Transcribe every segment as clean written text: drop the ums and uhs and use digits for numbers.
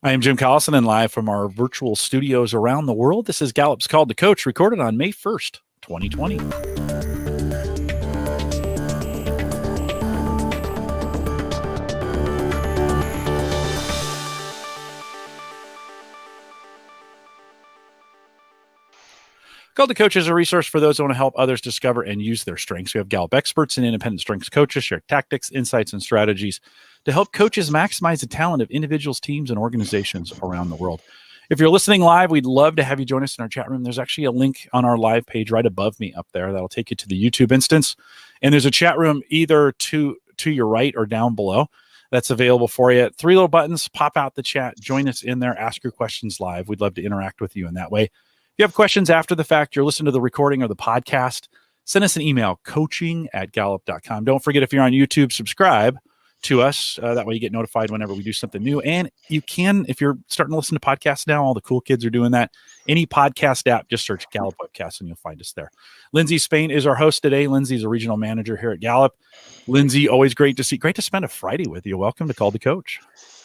I am Jim Collison, and live from our virtual studios around the world, this is Gallup's Call to Coach, recorded on May 1st, 2020. Call to Coach is a resource for those who want to help others discover and use their strengths. We have Gallup experts and independent strengths coaches share tactics, insights, and strategies to help coaches maximize the talent of individuals, teams, and organizations around the world. If you're listening live, we'd love to have you join us in our chat room. There's actually a link on our live page right above me up there that'll take you to the YouTube instance. And there's a chat room either to your right or down below that's available for you. 3 little buttons, pop out the chat, join us in there, ask your questions live. We'd love to interact with you in that way. If you have questions after the fact, you're listening to the recording or the podcast, send us an email, coaching@gallup.com. Don't forget, if you're on YouTube, subscribe to us. That way you get notified whenever we do something new. And you can, if you're starting to listen to podcasts now, all the cool kids are doing that. Any podcast app, just search Gallup Webcast and you'll find us there. Lindsay Spain is our host today. Lindsay's a regional manager here at Gallup. Lindsay, always great to spend a Friday with you. Welcome to Call the Coach.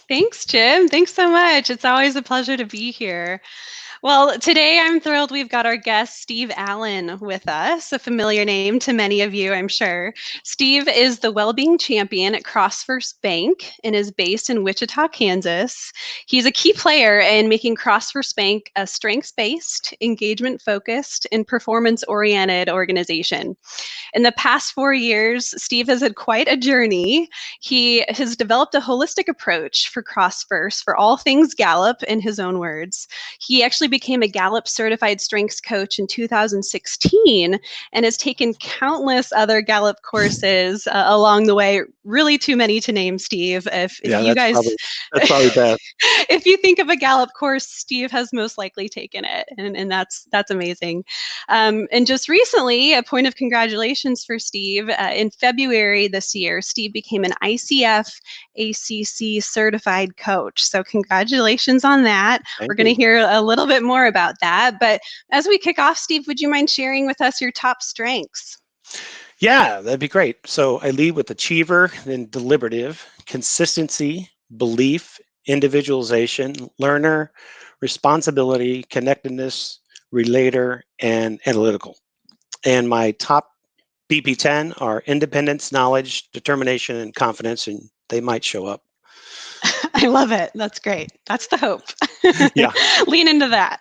Thanks, Jim. Thanks so much. It's always a pleasure to be here. Well, today I'm thrilled we've got our guest, Steve Allen, with us, a familiar name to many of you, I'm sure. Steve is the Wellbeing Champion at CrossFirst Bank and is based in Wichita, Kansas. He's a key player in making CrossFirst Bank a strengths-based, engagement-focused, and performance-oriented organization. In the past 4 years, Steve has had quite a journey. He has developed a holistic approach for CrossFirst for all things Gallup, in his own words. He actually became a Gallup certified strengths coach in 2016 and has taken countless other Gallup courses along the way. Really too many to name, Steve. If you guys, that's probably best. If you think of a Gallup course, Steve has most likely taken it, and that's amazing. And just recently, a point of congratulations for Steve. In February this year, Steve became an ICF ACC certified coach. So congratulations on that. We're going to hear a little bit more about that. But as we kick off, Steve, would you mind sharing with us your top strengths? Yeah, that'd be great. So I lead with achiever, then deliberative, consistency, belief, individualization, learner, responsibility, connectedness, relator, and analytical. And my top BP10 are independence, knowledge, determination, and confidence, and they might show up. I love it. That's great. That's the hope. Yeah. Lean into that.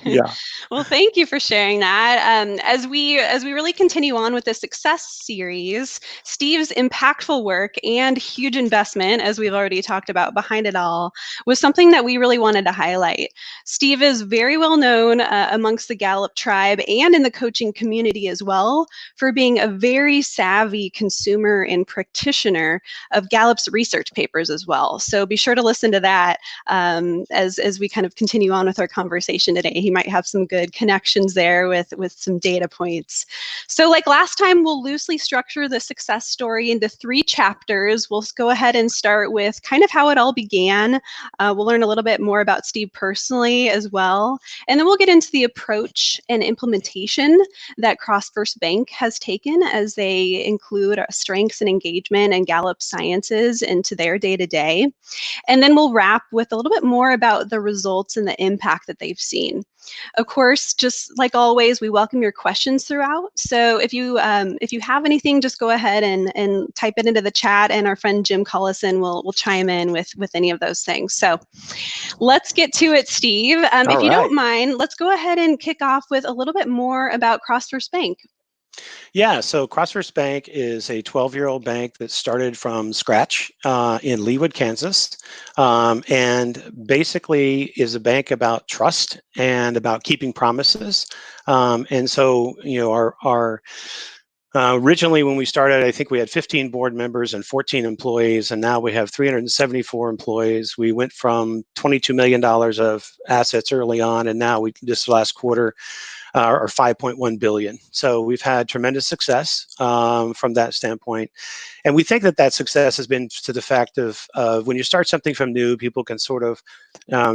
Yeah. Well, thank you for sharing that. As we really continue on with the success series, Steve's impactful work and huge investment, as we've already talked about behind it all, was something that we really wanted to highlight. Steve is very well known amongst the Gallup tribe and in the coaching community as well for being a very savvy consumer and practitioner of Gallup's research papers as well. So be sure to listen to that as we kind of continue on with our conversation today. He might have some good connections there with some data points. So like last time, we'll loosely structure the success story into 3 chapters. We'll go ahead and start with kind of how it all began. We'll learn a little bit more about Steve personally as well. And then we'll get into the approach and implementation that CrossFirst Bank has taken as they include strengths and engagement and Gallup sciences into their day-to-day. And then we'll wrap with a little bit more about the results and the impact that they've seen. Of course, just like always, we welcome your questions throughout. So if you have anything, just go ahead and type it into the chat, and our friend Jim Collison will chime in with any of those things. So let's get to it, Steve. If you don't mind, let's go ahead and kick off with a little bit more about CrossFirst Bank. Yeah, so CrossFirst Bank is a 12-year-old bank that started from scratch in Leawood, Kansas, and basically is a bank about trust and about keeping promises. And so, you know, our originally when we started, I think we had 15 board members and 14 employees, and now we have 374 employees. We went from $22 million of assets early on, and now this last quarter, or 5.1 billion. So we've had tremendous success from that standpoint. And we think that that success has been to the fact of when you start something from new, people can sort of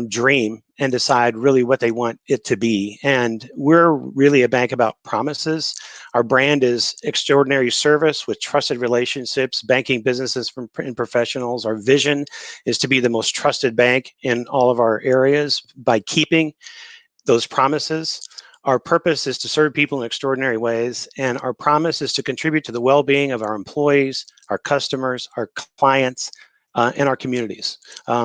dream and decide really what they want it to be. And we're really a bank about promises. Our brand is extraordinary service with trusted relationships, banking businesses and professionals. Our vision is to be the most trusted bank in all of our areas by keeping those promises. Our purpose is to serve people in extraordinary ways, and our promise is to contribute to the well-being of our employees, our customers, our clients, and our communities.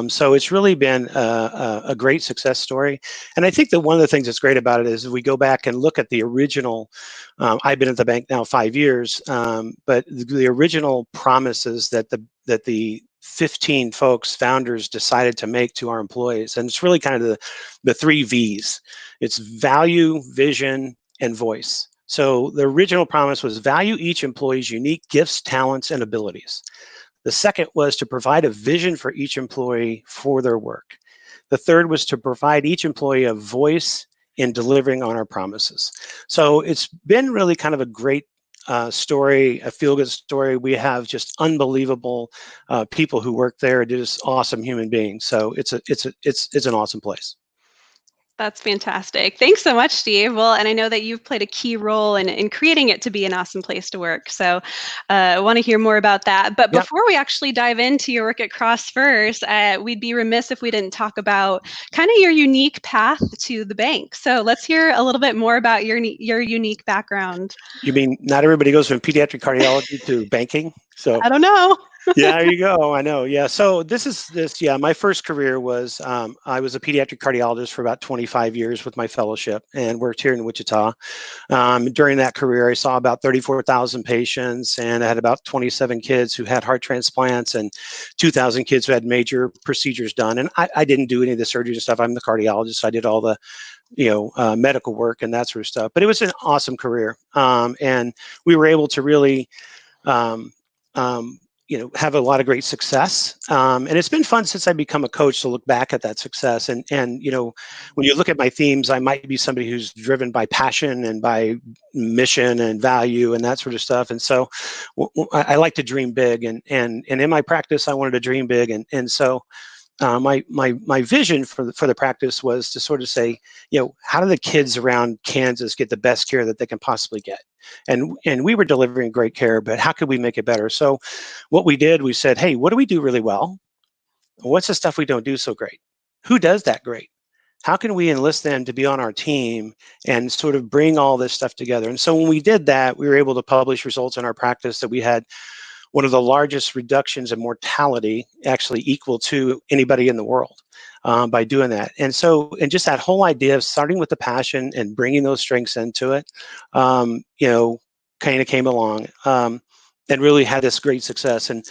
So it's really been a great success story. And I think that one of the things that's great about it is we go back and look at the original, I've been at the bank now 5 years, but the original promises that the 15 founders decided to make to our employees. And it's really kind of the 3 V's. It's value, vision, and voice. So the original promise was value each employee's unique gifts, talents, and abilities. The second was to provide a vision for each employee for their work. The third was to provide each employee a voice in delivering on our promises. So it's been really kind of a great story, a feel-good story. We have just unbelievable people who work there, just awesome human beings. So it's an awesome place. That's fantastic. Thanks so much, Steve. Well, and I know that you've played a key role in creating it to be an awesome place to work. So I want to hear more about that. But before we actually dive into your work at CrossFirst, we'd be remiss if we didn't talk about kind of your unique path to the bank. So let's hear a little bit more about your unique background. You mean not everybody goes from pediatric cardiology to banking? So I don't know. Yeah, there you go. I know. Yeah. So my first career was, I was a pediatric cardiologist for about 25 years with my fellowship and worked here in Wichita. During that career, I saw about 34,000 patients, and I had about 27 kids who had heart transplants and 2,000 kids who had major procedures done. And I didn't do any of the surgery and stuff. I'm the cardiologist. So I did all the medical work and that sort of stuff. But it was an awesome career. And we were able to really have a lot of great success. And it's been fun since I've become a coach to look back at that success. And when you look at my themes, I might be somebody who's driven by passion and by mission and value and that sort of stuff. And so I like to dream big. And in my practice, I wanted to dream big. And so my vision for the practice was to sort of say, how do the kids around Kansas get the best care that they can possibly get? And we were delivering great care, but how could we make it better? So what we did, we said, hey, what do we do really well? What's the stuff we don't do so great? Who does that great? How can we enlist them to be on our team and sort of bring all this stuff together? And so when we did that, we were able to publish results in our practice that we had one of the largest reductions in mortality, actually equal to anybody in the world, by doing that. And just that whole idea of starting with the passion and bringing those strengths into it, kind of came along and really had this great success. And,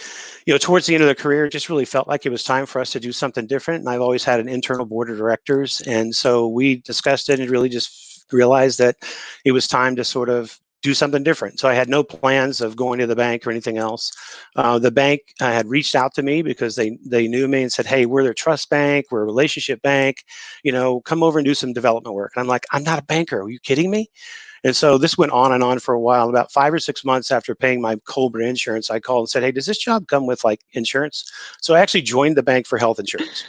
towards the end of the career, it just really felt like it was time for us to do something different. And I've always had an internal board of directors. And so we discussed it and really just realized that it was time to sort of do something different. So I had no plans of going to the bank or anything else. The bank had reached out to me because they knew me and said, hey, we're their trust bank, we're a relationship bank, come over and do some development work. And I'm like, I'm not a banker. Are you kidding me? And so this went on and on for a while. About 5 or 6 months after paying my Cobra insurance, I called and said, hey, does this job come with like insurance? So I actually joined the bank for health insurance.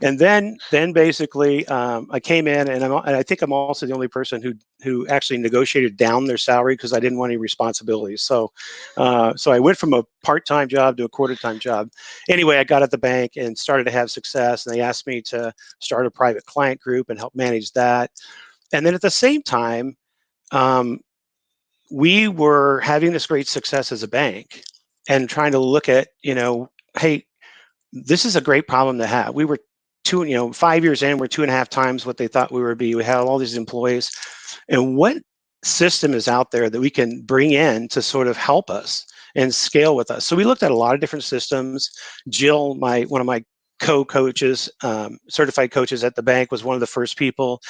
And then basically I came in, and I think I'm also the only person who actually negotiated down their salary because I didn't want any responsibilities. So I went from a part-time job to a quarter-time job. Anyway, I got at the bank and started to have success, and they asked me to start a private client group and help manage that. And then at the same time, we were having this great success as a bank and trying to look at, hey, this is a great problem to have. We were 5 years in, we're 2.5 times what they thought we would be. We had all these employees, and what system is out there that we can bring in to sort of help us and scale with us? So we looked at a lot of different systems. Jill, one of my co-coaches, certified coaches at the bank, was one of the first people.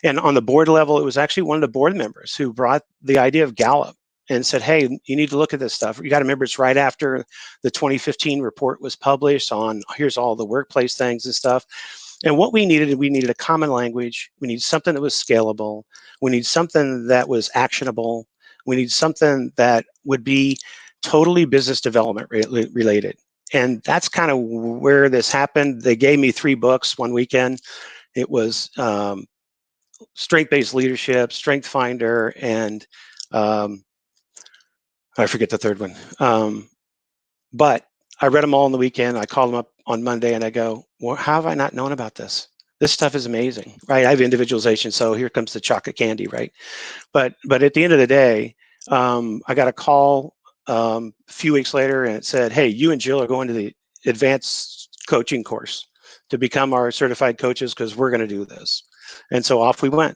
And on the board level, it was actually one of the board members who brought the idea of Gallup and said, hey, you need to look at this stuff. You got to remember, it's right after the 2015 report was published on here's all the workplace things and stuff. And what we needed a common language. We need something that was scalable. We need something that was actionable. We need something that would be totally business development related. And that's kind of where this happened. They gave me 3 books one weekend. It was Strength-Based Leadership, Strength Finder, and I forget the third one. But I read them all on the weekend. I called them up on Monday and I go, well, how have I not known about this? This stuff is amazing, right? I have individualization, so here comes the chocolate candy, right? But at the end of the day, I got a call a few weeks later and it said, hey, you and Jill are going to the advanced coaching course to become our certified coaches because we're going to do this. And so off we went.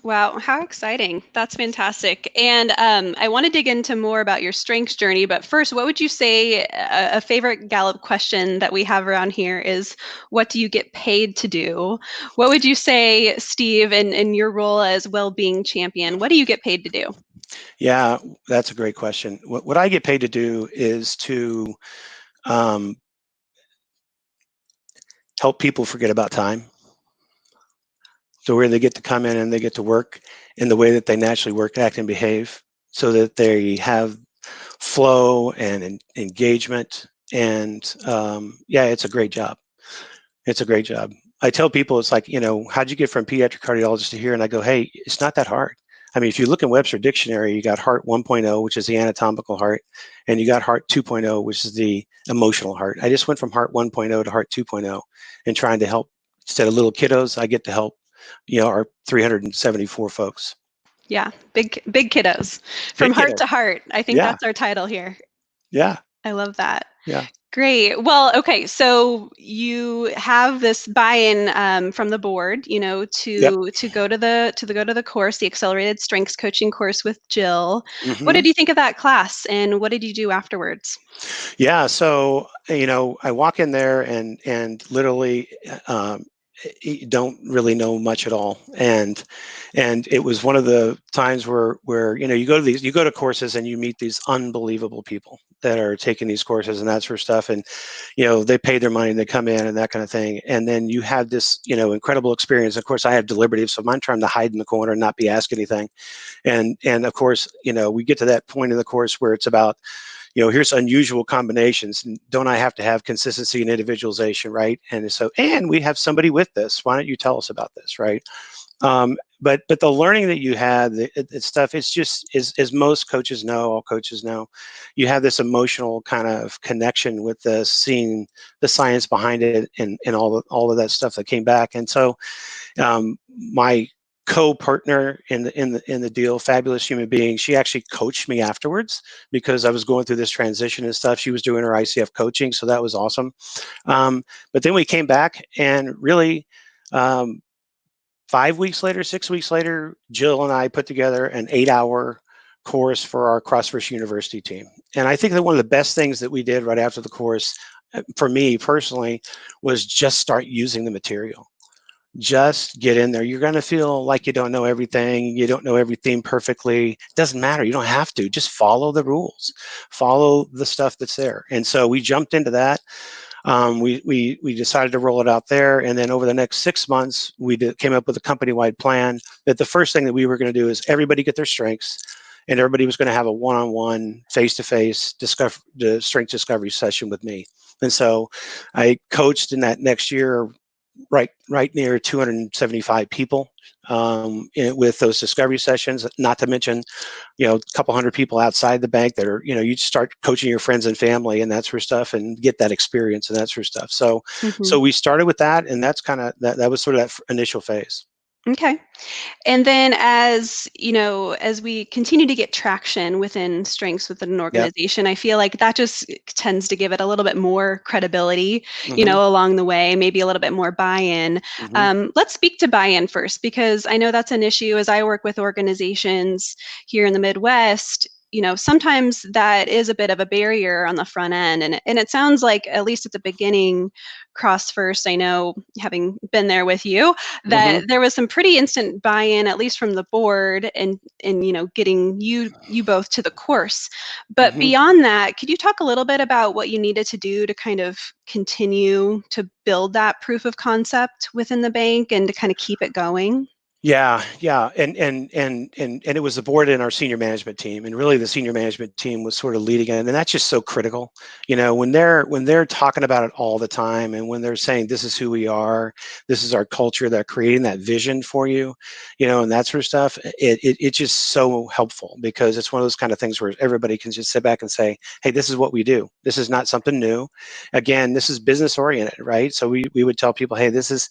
Wow, how exciting. That's fantastic. And I want to dig into more about your strengths journey, but first, what would you say a favorite Gallup question that we have around here is, what do you get paid to do? What would you say, Steve, in your role as Wellbeing Champion, what do you get paid to do? Yeah, that's a great question. What I get paid to do is to help people forget about time. So where they get to come in and they get to work in the way that they naturally work, act, and behave, so that they have flow and engagement. And yeah, it's a great job. It's a great job. I tell people, it's like, how'd you get from pediatric cardiologist to here? And I go, hey, it's not that hard. I mean, if you look in Webster Dictionary, you got heart 1.0, which is the anatomical heart, and you got heart 2.0, which is the emotional heart. I just went from heart 1.0 to heart 2.0 and trying to help, instead of little kiddos, I get to help, our 374 folks. Yeah, big kiddos. From heart to heart. I think that's our title here. Yeah. I love that. Yeah. Great. Well, okay. So you have this buy-in from the board, to go to the course, the accelerated strengths coaching course with Jill. Mm-hmm. What did you think of that class, and what did you do afterwards? Yeah. So I walk in there and literally don't really know much at all, and it was one of the times where you go to courses and you meet these unbelievable people that are taking these courses and that sort of stuff, and they pay their money and they come in and that kind of thing, and then you have this incredible experience. Of course, I have deliberative, so I'm trying to hide in the corner and not be asked anything, and of course we get to that point in the course where it's about here's unusual combinations. Don't I have to have consistency and individualization, right? And we have somebody with this. Why don't you tell us about this, right? But the learning that you had, the stuff, it's just, as most coaches know, all coaches know, you have this emotional kind of connection with this, seeing the science behind it, and all of that stuff that came back. And so my co-partner in the deal, fabulous human being, she actually coached me afterwards because I was going through this transition and stuff. She was doing her ICF coaching, so that was awesome. But then we came back, and really 5 weeks later, 6 weeks later, Jill and I put together an 8-hour course for our CrossFirst University team. And I think that one of the best things that we did right after the course, for me personally, was just start using the material. Just get in there. You're going to feel like you don't know everything. You don't know everything perfectly. It doesn't matter. You don't have to. Just follow the rules. Follow the stuff that's there. And so we jumped into that. We decided to roll it out there. And then over the next 6 months, we came up with a company-wide plan that the first thing that we were going to do is everybody get their strengths, and everybody was going to have a one-on-one, face-to-face strength discovery session with me. And so I coached in that next year right near 275 people with those discovery sessions, not to mention, a couple hundred people outside the bank that are, you start coaching your friends and family and that sort of stuff and get that experience and that sort of stuff. So, so we started with that, and that's kind of, that was sort of that initial phase. Okay. And then as we continue to get traction within strengths within an organization, I feel like that just tends to give it a little bit more credibility, along the way, maybe a little bit more buy-in. Let's speak to buy-in first, because I know that's an issue as I work with organizations here in the Midwest. sometimes that is a bit of a barrier on the front end. And it sounds like, at least at the beginning, CrossFirst, I know, having been there with you, that there was some pretty instant buy-in, at least from the board, and getting you both to the course. But beyond that, could you talk a little bit about what you needed to do to kind of continue to build that proof of concept within the bank and to kind of keep it going? Yeah, and it was the board and our senior management team, and really the senior management team was sort of leading it, and that's just so critical. When they're talking about it all the time, and when they're saying this is who we are, this is our culture, they're creating that vision for you, and that sort of stuff. It's just so helpful, because it's one of those kind of things where everybody can just sit back and say, hey, this is what we do. This is not something new. Again, this is business oriented, right? So we would tell people, hey, this is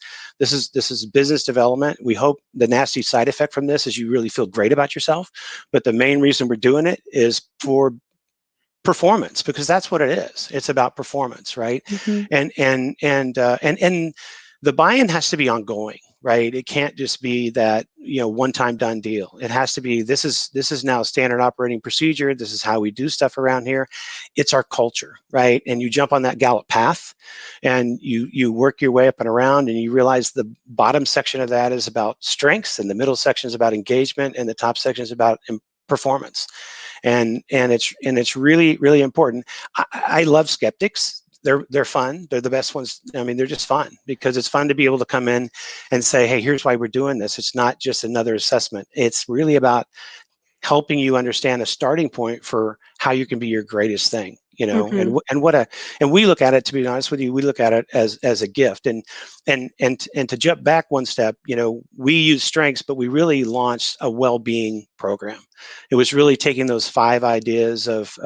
business development. We hope the nasty side effect from this is you really feel great about yourself, but the main reason we're doing it is for performance, because that's what it is. It's about performance, right? And the buy-in has to be ongoing, right? It can't just be that one-time done deal. It has to be, this is now standard operating procedure. This is how we do stuff around here. It's our culture, right? And you jump on that Gallup path, and you work your way up and around, and you realize the bottom section of that is about strengths, and the middle section is about engagement, and the top section is about performance. And it's really, really important. I love skeptics. They're fun. They're the best ones. I mean, they're just fun, because it's fun to be able to come in and say, hey, here's why we're doing this. It's not just another assessment. It's really about helping you understand a starting point for how you can be your greatest thing, and we look at it, to be honest with you, we look at it as a gift. And to jump back one step, we use strengths, but we really launched a well-being program. It was really taking those 5 ideas of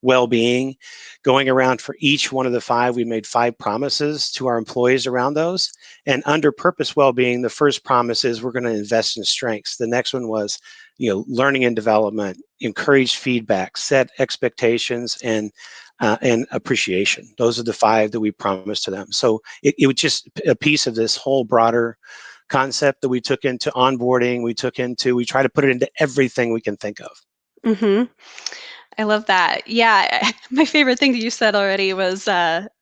well-being, going around for each one of the 5. We made 5 promises to our employees around those. And under purpose well-being, the first promise is we're going to invest in strengths. The next one was, learning and development, encourage feedback, set expectations, and appreciation. Those are the 5 that we promised to them. So it was just a piece of this whole broader concept that we took into onboarding. We try to put it into everything we can think of. I love that. Yeah, my favorite thing that you said already was,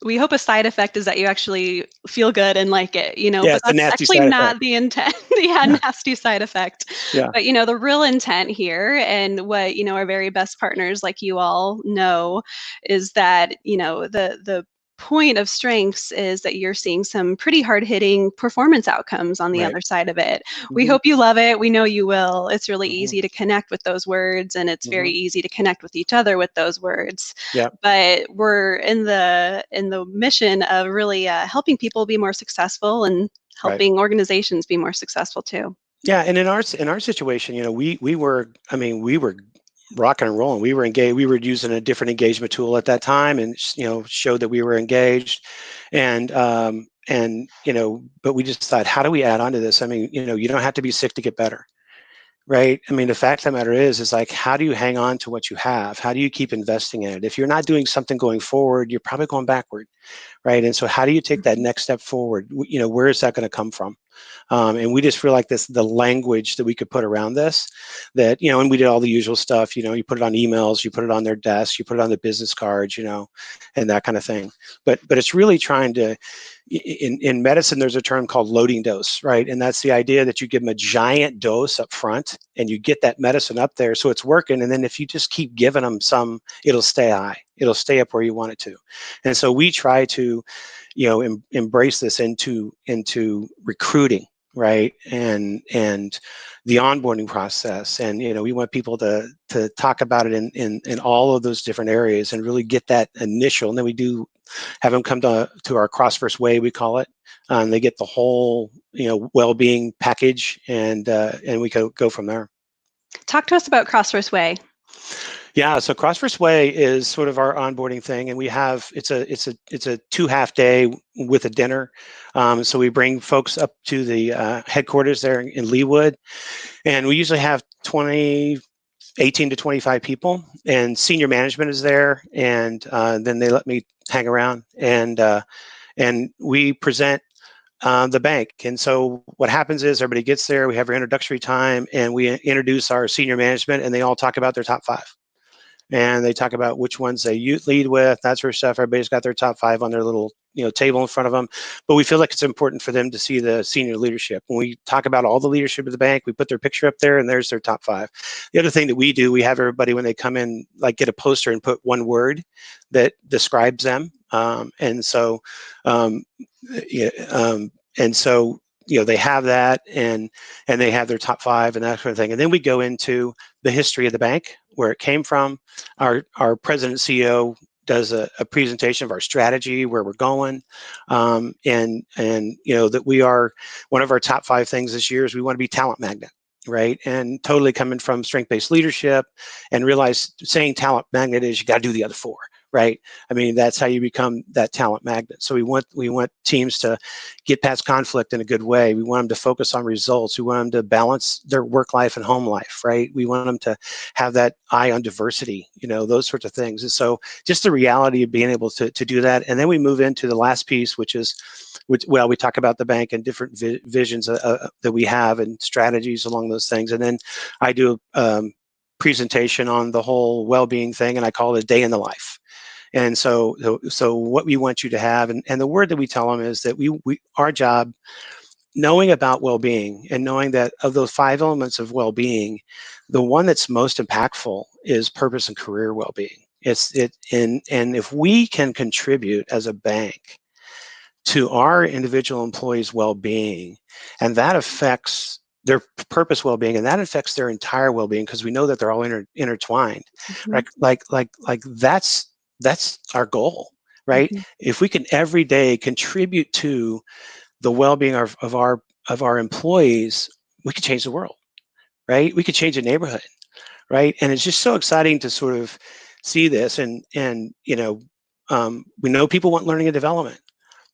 we hope a side effect is that you actually feel good and like it, Yeah, but it's a that's nasty actually side not effect. the intent. Yeah, nasty side effect. Yeah. But the real intent here, and what our very best partners, like you all, know, is that the point of strengths is that you're seeing some pretty hard-hitting performance outcomes on the Right. other side of it. We hope you love it. We know you will. It's really easy to connect with those words, and it's very easy to connect with each other with those words. Yeah. But we're in the mission of really helping people be more successful, and helping organizations be more successful too. Yeah, and in our situation, we were rocking and rolling. We were engaged. We were using a different engagement tool at that time, and showed that we were engaged. And but we just thought, how do we add on to this? I mean, you don't have to be sick to get better, right? I mean, the fact of the matter is like, how do you hang on to what you have? How do you keep investing in it? If you're not doing something going forward, you're probably going backward, right? And so, how do you take that next step forward? Where is that going to come from? And we just feel like the language that we could put around this, that, and we did all the usual stuff, you put it on emails, you put it on their desks, you put it on the business cards, and that kind of thing. But it's really trying to, in medicine, there's a term called loading dose, right? And that's the idea that you give them a giant dose up front, and you get that medicine up there so it's working. And then if you just keep giving them some, it'll stay high. It'll stay up where you want it to. And so we try to, embrace this into recruiting, right? And the onboarding process. And, we want people to talk about it in all of those different areas, and really get that initial. And then we do have them come to our CrossFirst Way, we call it. They get the whole, well-being package, and we go from there. Talk to us about CrossFirst Way. Yeah, so CrossFirst Way is sort of our onboarding thing, and we have it's a 2-half day with a dinner. So we bring folks up to the headquarters there in Leawood, and we usually have 18 to 25 people, and senior management is there, and then they let me hang around, and we present the bank. And so what happens is everybody gets there, we have our introductory time, and we introduce our senior management, and they all talk about their top 5. And they talk about which ones they lead with, that sort of stuff. Everybody's got their top 5 on their little table in front of them. But we feel like it's important for them to see the senior leadership. When we talk about all the leadership of the bank, we put their picture up there, and there's their top 5. The other thing that we do, we have everybody, when they come in, like, get a poster and put one word that describes them. And so they have that, and they have their top 5 and that sort of thing. And then we go into the history of the bank, where it came from. Our president CEO does a presentation of our strategy, where we're going, and that we are, one of our top 5 things this year is we want to be talent magnet, right? And totally coming from strength-based leadership, and realize saying talent magnet is you got to do the other 4. Right? I mean, that's how you become that talent magnet. So we want teams to get past conflict in a good way. We want them to focus on results. We want them to balance their work life and home life, right? We want them to have that eye on diversity, those sorts of things. And so just the reality of being able to do that. And then we move into the last piece, which we talk about the bank and different visions that we have and strategies along those things. And then I do a presentation on the whole well-being thing, and I call it a day in the life. And so what we want you to have, and the word that we tell them is that our job, knowing about well-being, and knowing that of those 5 elements of well-being, the one that's most impactful is purpose and career well-being. And if we can contribute as a bank to our individual employees' well-being, and that affects their purpose well-being, and that affects their entire well-being, because we know that they're all intertwined. Mm-hmm. Like that's our goal, right? Mm-hmm. If we can every day contribute to the well-being of our employees, we could change the world, right? We could change a neighborhood, right? And it's just so exciting to sort of see this, and we know people want learning and development.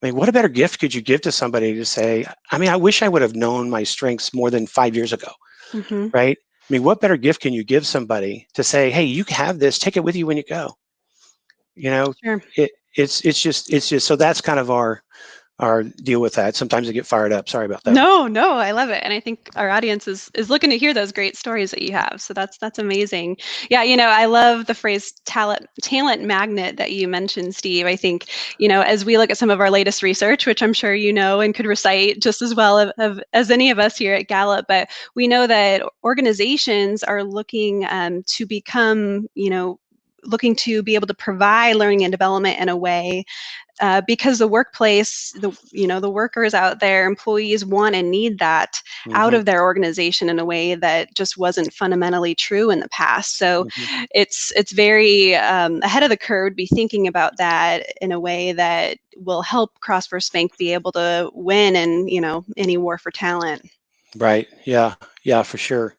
I mean, what a better gift could you give to somebody to say, I wish I would have known my strengths more than 5 years ago, mm-hmm. right? I mean, what better gift can you give somebody to say, hey, you have this, take it with you when you go. Sure. It's just so that's kind of our deal with that. Sometimes I get fired up. Sorry about that. No, I love it. And I think our audience is looking to hear those great stories that you have. So that's amazing. Yeah, I love the phrase talent magnet that you mentioned, Steve. I think, as we look at some of our latest research, which I'm sure and could recite just as well as any of us here at Gallup, but we know that organizations are looking to become, looking to be able to provide learning and development in a way because the workplace, the workers out there, employees want and need that mm-hmm. out of their organization in a way that just wasn't fundamentally true in the past. So mm-hmm. it's very ahead of the curve to be thinking about that in a way that will help CrossFirst Bank be able to win in any war for talent. Right. Yeah, for sure.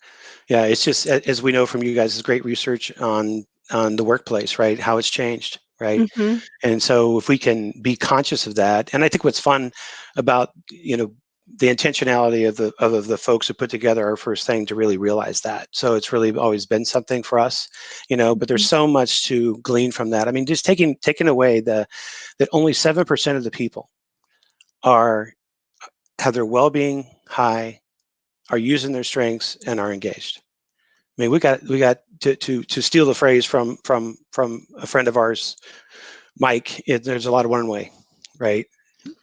Yeah, it's just, as we know from you guys, it's great research on the workplace, right? How it's changed, right? Mm-hmm. And so if we can be conscious of that, and I think what's fun about, the intentionality of the folks who put together our first thing to really realize that. So it's really always been something for us, but there's so much to glean from that. I mean, just taking away that only 7% of the people have their well-being high, are using their strengths, and are engaged. I mean, we got to steal the phrase from a friend of ours, Mike. There's a lot of one way, right?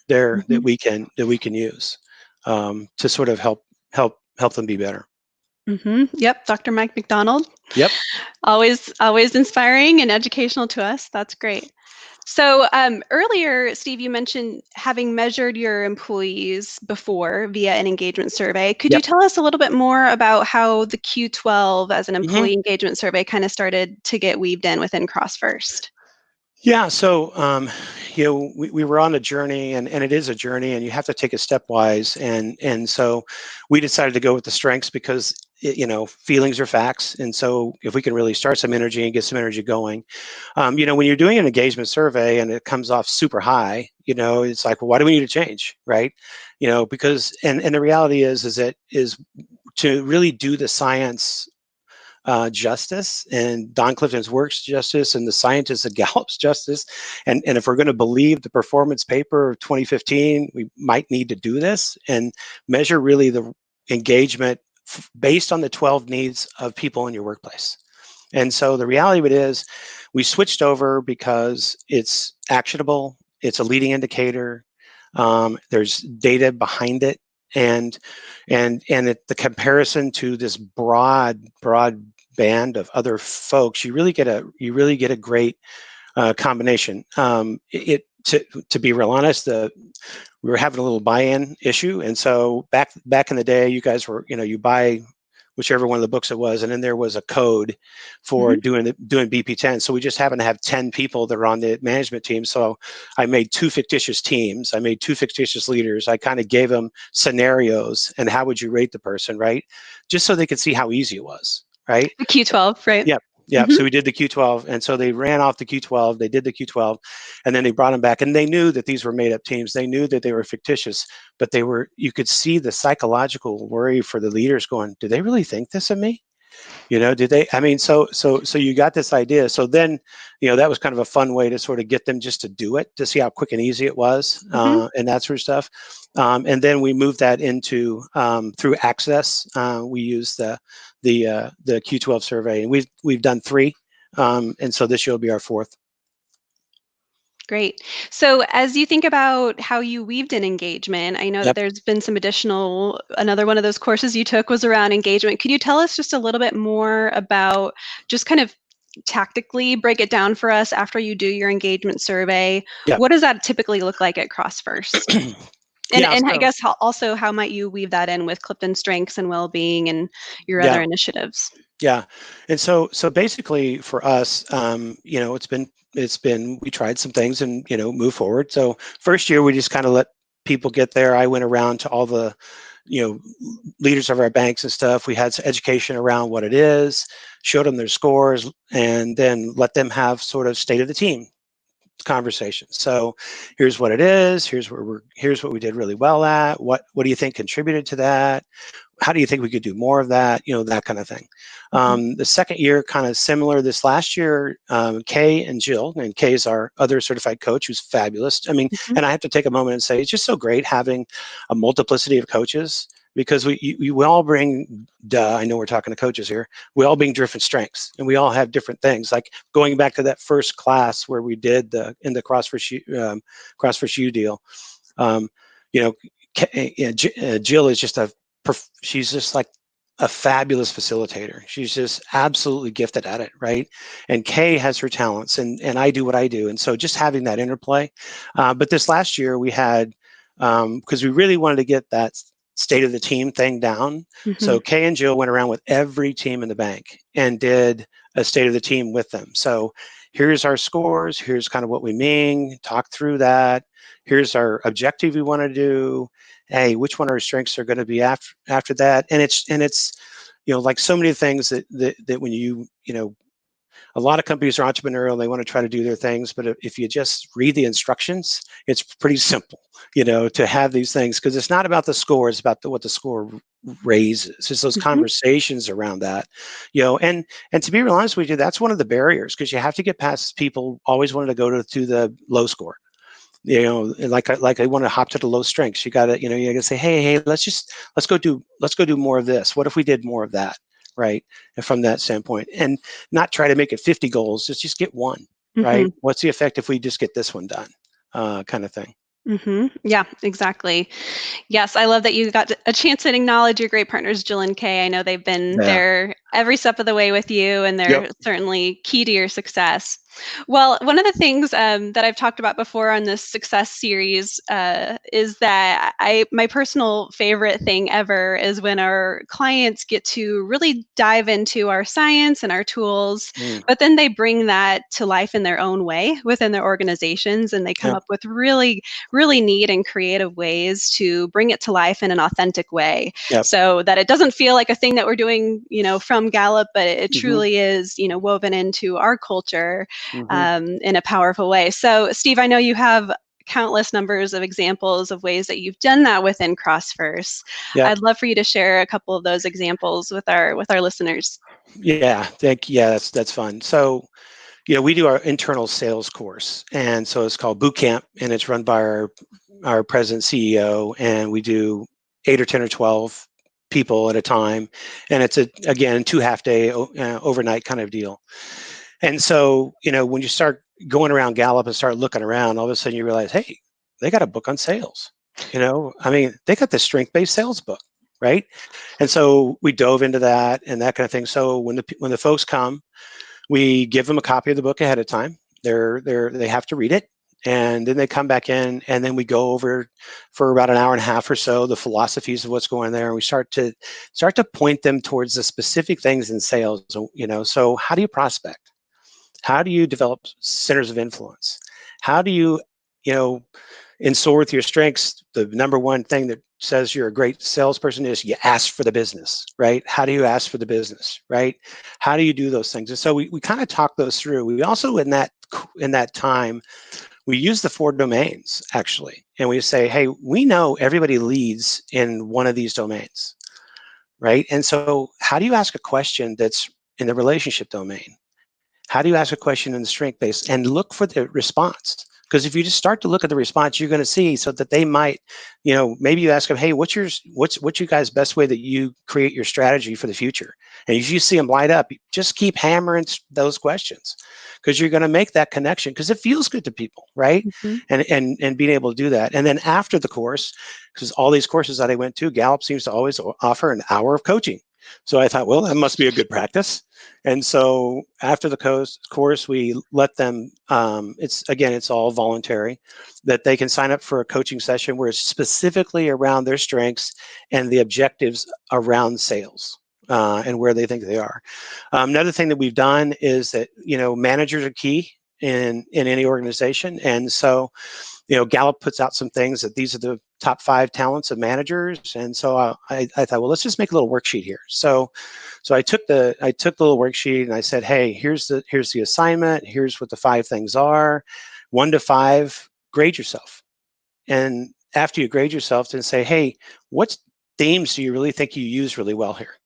There mm-hmm. that we can use to sort of help them be better. Mm-hmm. Yep, Dr. Mike McDonald. Yep. Always inspiring and educational to us. That's great. So earlier, Steve, you mentioned having measured your employees before via an engagement survey. Could you tell us a little bit more about how the Q12 as an employee mm-hmm. engagement survey kind of started to get weaved in within CrossFirst? Yeah, so we were on a journey, and it is a journey, and you have to take it stepwise, and so we decided to go with the strengths because feelings are facts, and so if we can really start some energy and get some energy going, when you're doing an engagement survey and it comes off super high, it's like, well, why do we need to change, right? Because and the reality is to really do the science justice, and Don Clifton's works justice, and the scientists at Gallup's justice. And if we're going to believe the performance paper of 2015, we might need to do this and measure really the engagement based on the 12 needs of people in your workplace. And so the reality of it is we switched over because it's actionable, it's a leading indicator, there's data behind it, and the comparison to this broad band of other folks, you really get a great combination. To be real honest, we were having a little buy-in issue, and so back in the day, you guys were, you buy whichever one of the books it was, and then there was a code for doing BP10. So we just happened to have 10 people that are on the management team. So I made 2 fictitious teams. I made 2 fictitious leaders. I kind of gave them scenarios and how would you rate the person, right? Just so they could see how easy it was, right? The Q12, right? Yep. Yeah, so we did the Q12, and so they ran off the Q12, they did the Q12, and then they brought them back, and they knew that these were made up teams. They knew that they were fictitious, but you could see the psychological worry for the leaders going, do they really think this of me? Did they, so you got this idea. So then, that was kind of a fun way to sort of get them just to do it, to see how quick and easy it was, and that sort of stuff. And then we moved that into, through Access, we used the Q12 survey, and we've done 3. And so this year will be our 4th. Great. So as you think about how you weaved in engagement, I know that there's been some another one of those courses you took was around engagement. Could you tell us just a little bit more about just kind of tactically break it down for us after you do your engagement survey? Yep. What does that typically look like at CrossFirst? And I guess also how might you weave that in with CliftonStrengths and Wellbeing and your other initiatives? Yeah, and so basically for us, it's been we tried some things and move forward. So first year we just kind of let people get there. I went around to all the leaders of our banks and stuff. We had some education around what it is, showed them their scores, and then let them have sort of state of the team conversation. So here's what it is, here's what we did really well at, what do you think contributed to that, how do you think we could do more of that, that kind of thing. The second year, kind of similar. This last year, Kay and Jill, and Kay is our other certified coach, who's fabulous. I mean, and I have to take a moment and say it's just so great having a multiplicity of coaches, because we all bring, I know we're talking to coaches here, we all bring different strengths, and we all have different things. Like going back to that first class where we did in the CrossFirst U deal, Jill is just she's just like a fabulous facilitator. She's just absolutely gifted at it, right? And Kay has her talents, and I do what I do. And so just having that interplay. But this last year we had, because we really wanted to get that state of the team thing down. So Kay and Jill went around with every team in the bank and did a state of the team with them. So here's our scores, here's kind of what we mean, talk through that. Here's our objective we want to do. Hey, which one of our strengths are going to be after that? And it's like so many things that when a lot of companies are entrepreneurial, they want to try to do their things, but if you just read the instructions, it's pretty simple, to have these things, because it's not about the score, it's about what the score raises. It's those conversations around that, and to be real honest with you, that's one of the barriers, because you have to get past people always wanted to go to the low score. Like I want to hop to the low strengths. You gotta say, hey, let's go do more of this. What if we did more of that? Right. And from that standpoint, and not try to make it 50 goals, just get one, right? What's the effect if we just get this one done, kind of thing. Yeah, exactly. Yes, I love that you got a chance to acknowledge your great partners, Jill and Kay. I know they've been there every step of the way with you, and they're certainly key to your success. Well, one of the things that I've talked about before on this success series is that my personal favorite thing ever is when our clients get to really dive into our science and our tools, but then they bring that to life in their own way within their organizations, and they come up with really, really neat and creative ways to bring it to life in an authentic way, so that it doesn't feel like a thing that we're doing, from Gallup, but it truly is, woven into our culture. In a powerful way. So, Steve, I know you have countless numbers of examples of ways that you've done that within CrossFirst. I'd love for you to share a couple of those examples with our listeners. Yeah, that's fun. So, we do our internal sales course, and so it's called Boot Camp, and it's run by our president CEO, and we do 8 or 10 or 12 people at a time, and it's again 2 half-day overnight kind of deal. And so, when you start going around Gallup and start looking around, all of a sudden you realize, hey, they got a book on sales. I mean, they got the strength-based sales book, right? And so we dove into that and that kind of thing. So when the folks come, we give them a copy of the book ahead of time. They have to read it, and then they come back in, and then we go over for about an hour and a half or so the philosophies of what's going there, and we start to point them towards the specific things in sales. So how do you prospect? How do you develop centers of influence? How do you, in soar with your strengths, the number one thing that says you're a great salesperson is you ask for the business, right? How do you ask for the business, right? How do you do those things? And so we kind of talk those through. We also, in that time, we use the 4 domains, actually. And we say, hey, we know everybody leads in one of these domains, right? And so how do you ask a question that's in the relationship domain? How do you ask a question in the strength base and look for the response? Because if you just start to look at the response, you're going to see so that they might, maybe you ask them, hey, what's you guys' best way that you create your strategy for the future? And if you see them light up, just keep hammering those questions because you're going to make that connection because it feels good to people, right? Mm-hmm. And being able to do that. And then after the course, because all these courses that I went to, Gallup seems to always offer an hour of coaching. So I thought, well, that must be a good practice. And so after the course, we let them, it's all voluntary, that they can sign up for a coaching session where it's specifically around their strengths and the objectives around sales and where they think they are. Another thing that we've done is that, managers are key in any organization. And so, Gallup puts out some things that these are the top 5 talents of managers. And so I thought, well, let's just make a little worksheet here. So I took the little worksheet and I said, hey, here's the assignment. Here's what the 5 things are. 1 to 5, grade yourself. And after you grade yourself, then say, hey, what themes do you really think you use really well here?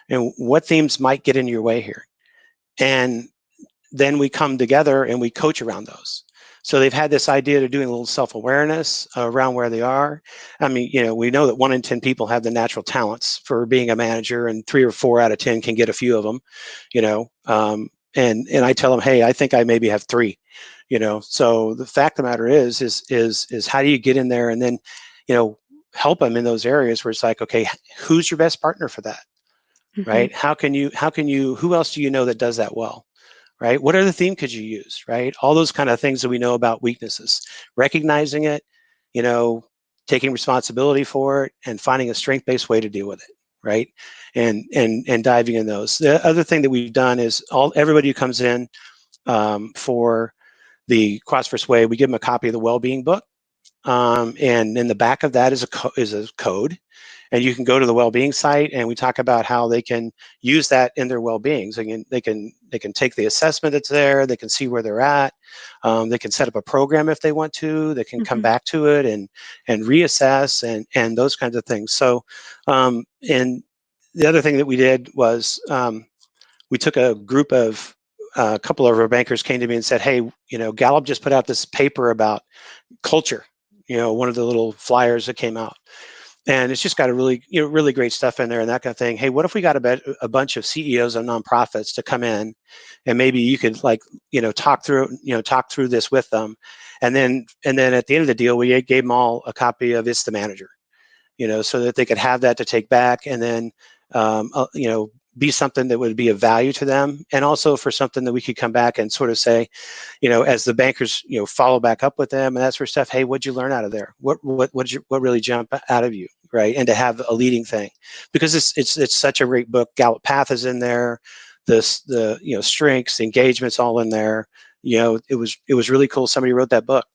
And what themes might get in your way here? And then we come together and we coach around those. So they've had this idea of doing a little self-awareness around where they are. I mean, we know that 1 in 10 people have the natural talents for being a manager, and 3 or 4 out of 10 can get a few of them. And I tell them, hey, I think I maybe have 3. So the fact of the matter is how do you get in there and then, help them in those areas where it's like, okay, who's your best partner for that, right? How can you? Who else do you know that does that well? Right? What other theme could you use, right? All those kind of things that we know about weaknesses, recognizing it, taking responsibility for it and finding a strength-based way to deal with it, right? And diving in those. The other thing that we've done is everybody who comes in for the CrossFirst Way, we give them a copy of the Wellbeing book. And in the back of that is a code. And you can go to the Wellbeing site, and we talk about how they can use that in their well-being. So they can take the assessment that's there. They can see where they're at. They can set up a program if they want to. They can come back to it and reassess and those kinds of things. So, and the other thing that we did was we took a group of a couple of our bankers came to me and said, hey, Gallup just put out this paper about culture. One of the little flyers that came out. And it's just got a really great stuff in there and that kind of thing. Hey, what if we got a bunch of CEOs of nonprofits to come in, and maybe you could talk through this with them, and then at the end of the deal, we gave them all a copy of It's the Manager, so that they could have that to take back, and then be something that would be of value to them, and also for something that we could come back and sort of say, as the bankers, follow back up with them and that sort of stuff. Hey, what'd you learn out of there? What really jumped out of you, right? And to have a leading thing, because it's such a great book. Gallup Path is in there. The strengths, engagements, all in there. It was really cool. Somebody wrote that book.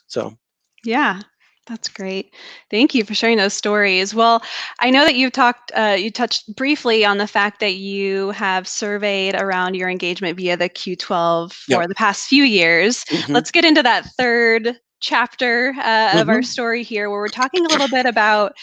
So yeah. That's great. Thank you for sharing those stories. Well, I know that you touched briefly on the fact that you have surveyed around your engagement via the Q12 for the past few years. Let's get into that third chapter of our story here, where we're talking a little bit about,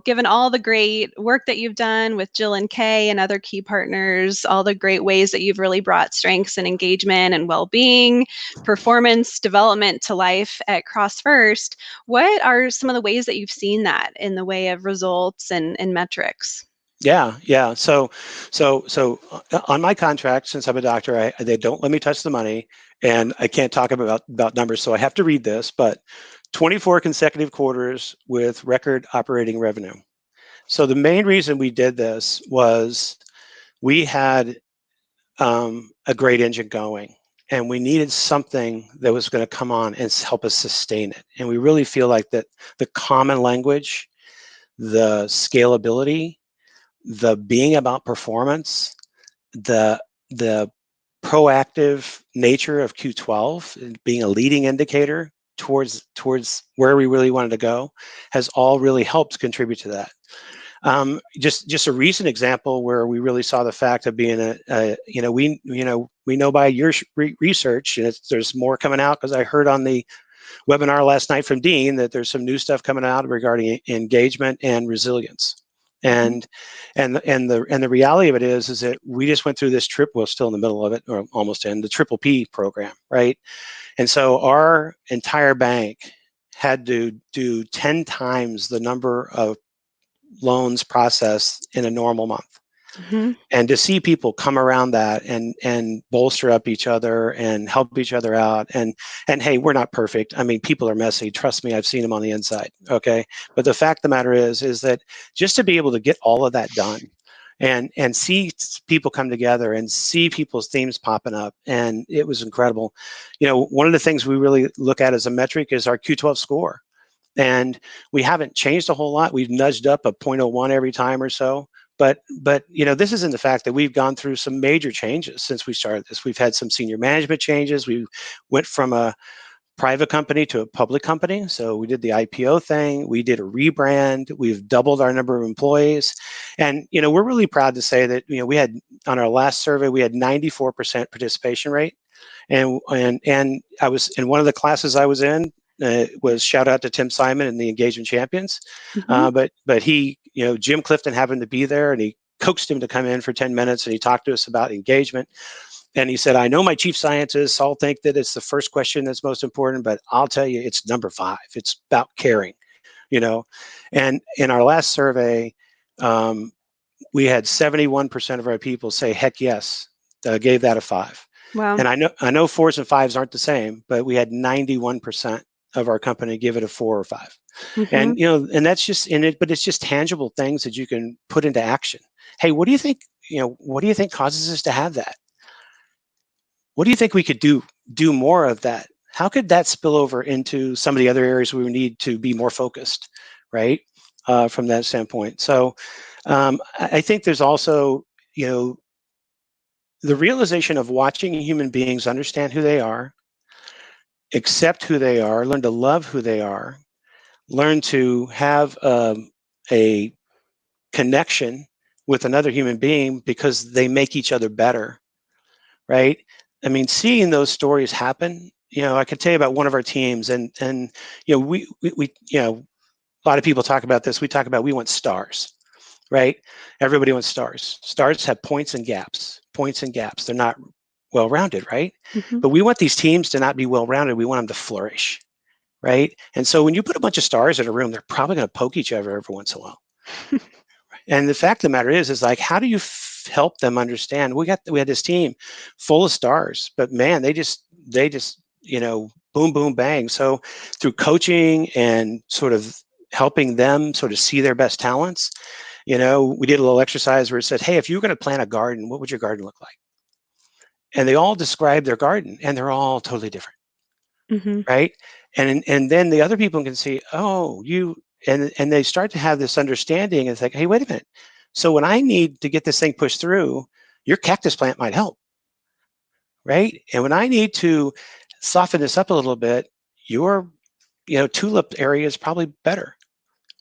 given all the great work that you've done with Jill and Kay and other key partners, all the great ways that you've really brought strengths and engagement and well-being, performance development to life at CrossFirst. What are some of the ways that you've seen that in the way of results and metrics? Yeah. So on my contract, since I'm a doctor, they don't let me touch the money, and I can't talk about numbers, so I have to read this. But 24 consecutive quarters with record operating revenue. So the main reason we did this was we had a great engine going, and we needed something that was going to come on and help us sustain it. And we really feel like that the common language, the scalability, the being about performance, the proactive nature of Q12 being a leading indicator towards where we really wanted to go has all really helped contribute to that. Just a recent example where we really saw the fact of being we know by your research, and there's more coming out, because I heard on the webinar last night from Dean that there's some new stuff coming out regarding engagement and resilience. And the reality of it is that we just went through this we're still in the middle of it, or almost in the Triple P program, right? And so our entire bank had to do 10 times the number of loans processed in a normal month. And to see people come around that and bolster up each other and help each other out, and hey, we're not perfect. I mean, people are messy. Trust me, I've seen them on the inside. Okay, but the fact of the matter is that just to be able to get all of that done, and see people come together and see people's themes popping up, and it was incredible. One of the things we really look at as a metric is our Q12 score, and we haven't changed a whole lot. We've nudged up a 0.01 every time or so. But this is in the fact that we've gone through some major changes since we started this. We've had some senior management changes. We went from a private company to a public company. So we did the IPO thing. We did a rebrand. We've doubled our number of employees. And, we're really proud to say that, we had, on our last survey, we had 94% participation rate. And I was in one of the classes I was in, was shout out to Tim Simon and the Engagement Champions. But he, Jim Clifton happened to be there, and he coaxed him to come in for 10 minutes, and he talked to us about engagement. And he said, I know my chief scientists all think that it's the first question that's most important, but I'll tell you, it's number 5. It's about caring, And in our last survey, we had 71% of our people say, heck yes, gave that a 5. Wow. And I know 4s and 5s aren't the same, but we had 91% of our company give it a 4 or 5. And and that's just in it, but it's just tangible things that you can put into action. Hey, what do you think? What do you think causes us to have that? What do you think we could do more of that? How could that spill over into some of the other areas where we need to be more focused, right? From that standpoint. So I think there's also the realization of watching human beings understand who they are, accept who they are, learn to love who they are, learn to have a connection with another human being because they make each other better, right? I mean, seeing those stories happen, I could tell you about one of our teams, and we a lot of people talk about this. We talk about we want stars, right? Everybody wants stars. Stars have points and gaps. They're not well-rounded, right? But we want these teams to not be well-rounded. We want them to flourish, right? And so when you put a bunch of stars in a room, they're probably going to poke each other every once in a while. And the fact of the matter is like, how do you help them understand? We had this team full of stars, but man, they just boom, boom, bang. So through coaching and sort of helping them sort of see their best talents, we did a little exercise where it said, hey, if you were going to plant a garden, what would your garden look like? And they all describe their garden, and they're all totally different, right? And then the other people can see, and they start to have this understanding. It's like, hey, wait a minute. So when I need to get this thing pushed through, your cactus plant might help, right? And when I need to soften this up a little bit, your tulip area is probably better,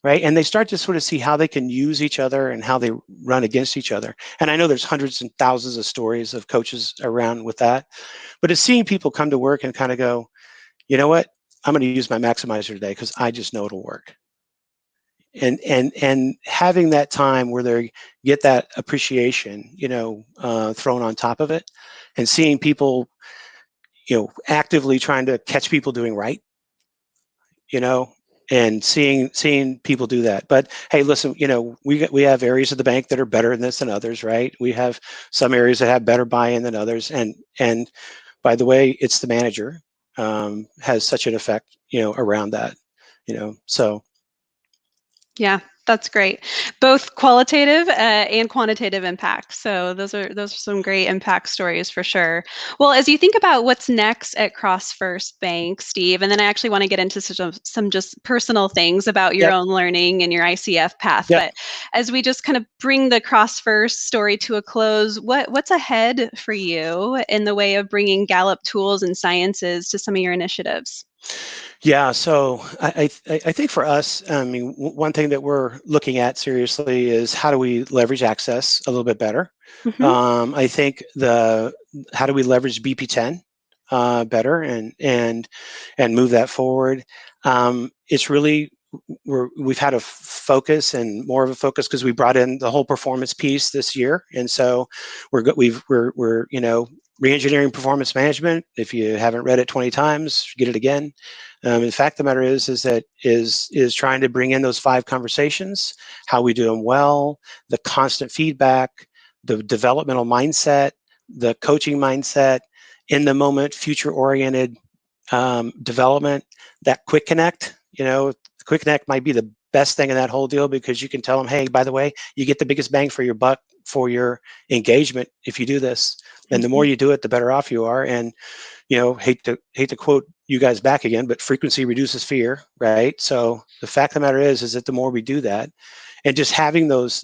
right? And they start to sort of see how they can use each other and how they run against each other. And I know there's hundreds and thousands of stories of coaches around with that, but it's seeing people come to work and kind of go, you know what? I'm going to use my maximizer today because I just know it'll work. And having that time where they get that appreciation, thrown on top of it, and seeing people, actively trying to catch people doing right, and seeing people do that. But hey, listen, we have areas of the bank that are better than this than others, right? We have some areas that have better buy-in than others, and by the way, it's the manager has such an effect, around that, so. Yeah, that's great. Both qualitative and quantitative impact. So those are some great impact stories for sure. Well, as you think about what's next at CrossFirst Bank, Steve, and then I actually want to get into some just personal things about your Yep. own learning and your ICF path. Yep. But as we just kind of bring the CrossFirst story to a close, what's ahead for you in the way of bringing Gallup tools and sciences to some of your initiatives? Yeah, so I think for us, I mean, one thing that we're looking at seriously is how do we leverage access a little bit better. Mm-hmm. I think how do we leverage BP10 better and move that forward. It's really we've had a focus and more of a focus because we brought in the whole performance piece this year, and so we're re-engineering performance management. If you haven't read it 20 times, get it again. In fact, the matter is that is trying to bring in those 5 conversations, how we do them well, the constant feedback, the developmental mindset, the coaching mindset, in the moment, future-oriented development, that quick connect. Quick connect might be the best thing in that whole deal because you can tell them, hey, by the way, you get the biggest bang for your buck for your engagement if you do this. And the more you do it, the better off you are. And hate to quote you guys back again, but frequency reduces fear, right? So the fact of the matter is that the more we do that, and just having those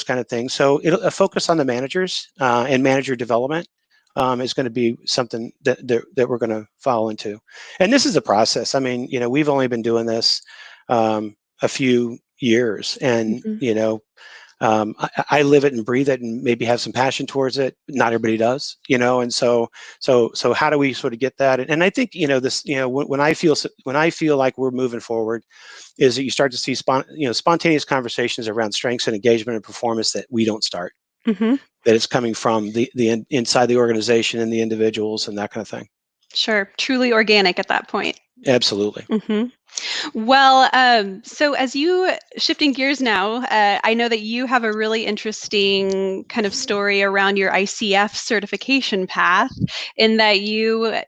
kind of things. So a focus on the managers and manager development is going to be something that we're going to follow into. And this is a process. I mean, we've only been doing this a few years, and I live it and breathe it, and maybe have some passion towards it. Not everybody does, and so how do we sort of get that? And I think this, when I feel like we're moving forward, is that you start to see spontaneous conversations around strengths and engagement and performance that we don't start. Mm-hmm. That it's coming from the inside the organization and the individuals and that kind of thing. Sure, truly organic at that point. Absolutely. Mm-hmm. Well, so as you shifting gears now, I know that you have a really interesting kind of story around your ICF certification path, in that you,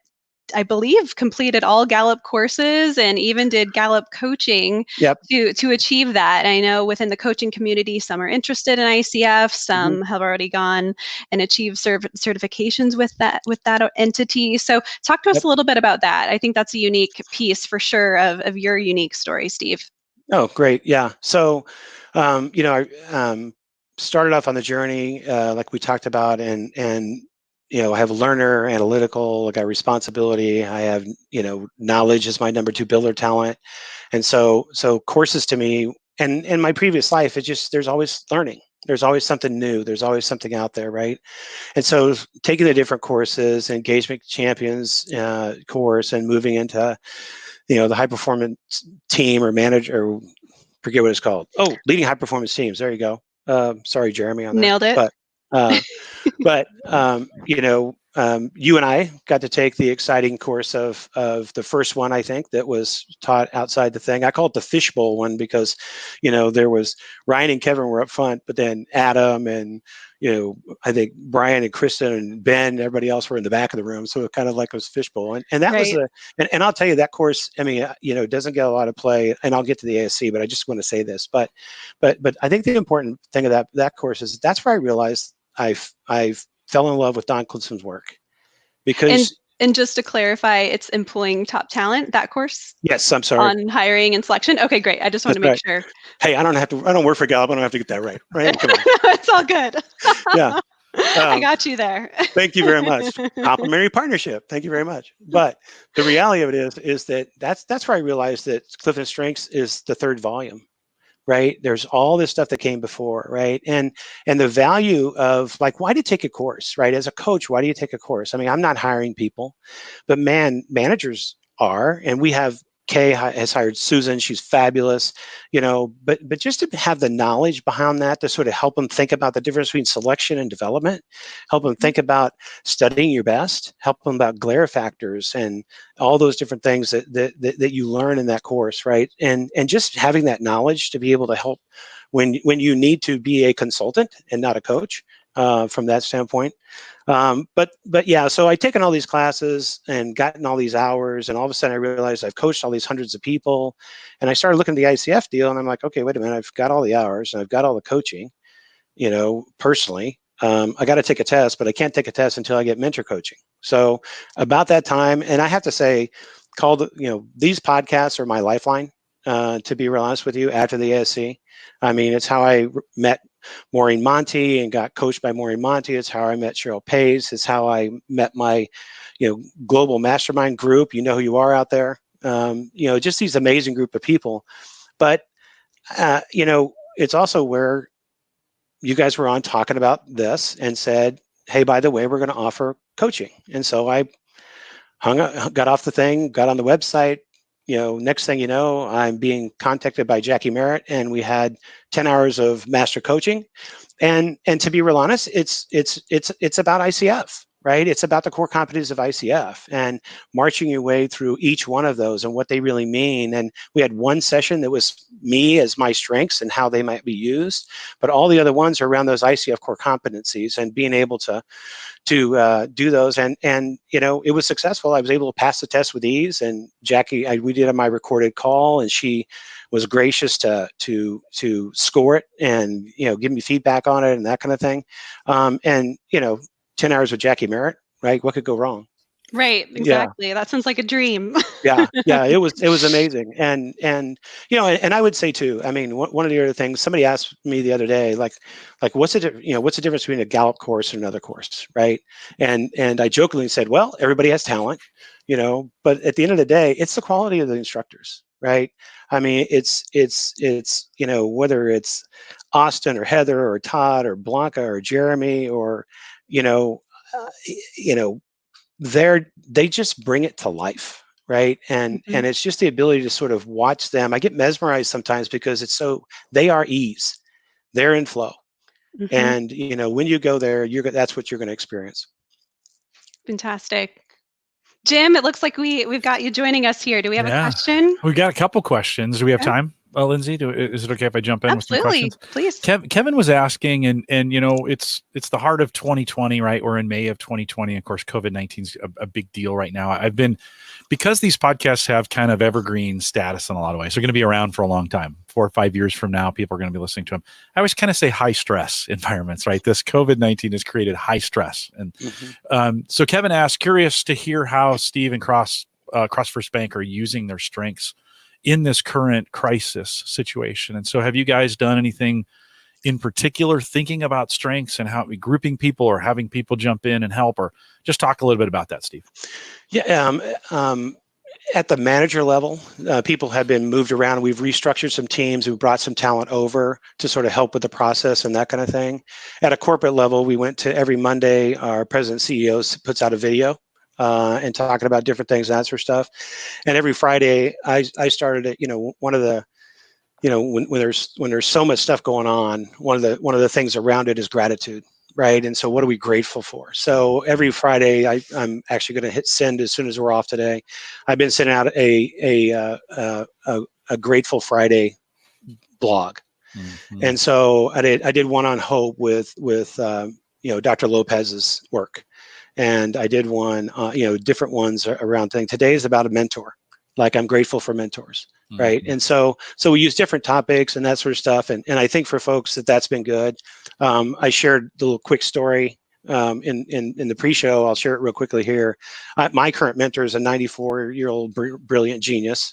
I believe, completed all Gallup courses and even did Gallup coaching Yep. to achieve that. And I know within the coaching community, some are interested in ICF, some have already gone and achieved certifications with that entity. So talk to us a little bit about that. I think that's a unique piece for sure of your unique story, Steve. Oh, great. Yeah. So, I started off on the journey, like we talked about, and I have learner, analytical, I got responsibility. I have, knowledge is my number 2 builder talent. And so courses to me, and in my previous life, there's always learning. There's always something new. There's always something out there, right? And so taking the different courses, Engagement Champions course, and moving into, the high performance team or manager, or forget what it's called. Oh, leading high performance teams. There you go. Sorry, Jeremy, on that. Nailed it. But you and I got to take the exciting course of the first one, I think, that was taught outside the thing. I call it the fishbowl one because, there was Ryan and Kevin were up front, but then Adam and, I think Brian and Kristen and Ben and everybody else were in the back of the room. So it kind of like it was fishbowl. And that was and I'll tell you that course, I mean, it doesn't get a lot of play, and I'll get to the ASC, but I just want to say this, but I think the important thing of that course is that's where I realized I fell in love with Don Clifton's work, because and just to clarify, it's employing top talent, that course? Yes, I'm sorry. On hiring and selection. Okay, great. I just want to make sure. Hey, I don't work for Gallup. I don't have to get that right. Right? Come on. It's all good. Yeah. I got you there. Thank you very much. Complimentary partnership. Thank you very much. But the reality of it is that's where I realized that CliftonStrengths is the 3rd volume. Right? There's all this stuff that came before, right? And the value of, like, why do you take a course, right? As a coach, why do you take a course? I mean, I'm not hiring people, but managers are, and we have Kay has hired Susan. She's fabulous, but just to have the knowledge behind that to sort of help them think about the difference between selection and development, help them think about studying your best, help them about glare factors and all those different things that you learn in that course, right? And just having that knowledge to be able to help when you need to be a consultant and not a coach from that standpoint. But yeah, so I've taken all these classes and gotten all these hours, and all of a sudden I realized I've coached all these hundreds of people, and I started looking at the ICF deal, and I'm like, okay, wait a minute, I've got all the hours and I've got all the coaching, personally. I got to take a test, but I can't take a test until I get mentor coaching. So about that time, and I have to say, these podcasts are my lifeline, to be real honest with you, after the ASC. I mean, it's how I met Maureen Monty and got coached by Maureen Monty. It's how I met Cheryl Pace. It's how I met my, global mastermind group. You know who you are out there. Just these amazing group of people. But, it's also where you guys were on talking about this and said, hey, by the way, we're going to offer coaching. And so I got off the thing, got on the website. Next thing you know, I'm being contacted by Jackie Merritt, and we had 10 hours of master coaching. And to be real honest, it's about ICF, right? It's about the core competencies of ICF and marching your way through each one of those and what they really mean. And we had one session that was me as my strengths and how they might be used, but all the other ones are around those ICF core competencies and being able to do those. And it was successful. I was able to pass the test with ease. And Jackie, we did my recorded call, and she was gracious to score it and give me feedback on it and that kind of thing. 10 hours with Jackie Merritt, right? What could go wrong? Right, exactly. Yeah. That sounds like a dream. yeah, it was amazing, and I would say too. I mean, one of the other things somebody asked me the other day, like what's the difference between a Gallup course and another course, right? And I jokingly said, well, everybody has talent, but at the end of the day, it's the quality of the instructors, right? I mean, it's whether it's Austin or Heather or Todd or Blanca or Jeremy or they just bring it to life, right? And it's just the ability to sort of watch them. I get mesmerized sometimes because they are ease, they're in flow, and when you go there, that's what you're going to experience. Fantastic. Jim, it looks like we've got you joining us here. Do we have a question? We got a couple questions. Do we have time? Lindsay, is it okay if I jump in with some questions? Please. Kevin was asking, and it's the heart of 2020, right? We're in May of 2020. Of course, COVID-19 is a big deal right now. Because these podcasts have kind of evergreen status in a lot of ways, they're going to be around for a long time. 4 or 5 years from now, people are going to be listening to them. I always kind of say high stress environments, right? This COVID-19 has created high stress. And so Kevin asked, curious to hear how Steve and CrossFirst Bank are using their strengths in this current crisis situation. And so have you guys done anything in particular thinking about strengths and how grouping people or having people jump in and help, or just talk a little bit about that, Steve? Yeah. At the manager level, people have been moved around. We've restructured some teams. We've brought some talent over to sort of help with the process and that kind of thing. At a corporate level, we went to every Monday, our president CEO puts out a video and talking about different things, that sort of stuff. And every Friday, I started it. One of the, when there's so much stuff going on, one of the things around it is gratitude, right? And so, what are we grateful for? So every Friday, I'm actually going to hit send as soon as we're off today. I've been sending out a Grateful Friday blog, and so I did one on hope with Dr. Lopez's work. And I did one, different ones around things. Today is about a mentor. Like, I'm grateful for mentors, right? And so we use different topics and that sort of stuff. And I think for folks that's been good. I shared a little quick story in the pre-show. I'll share it real quickly here. My current mentor is a 94-year-old brilliant genius.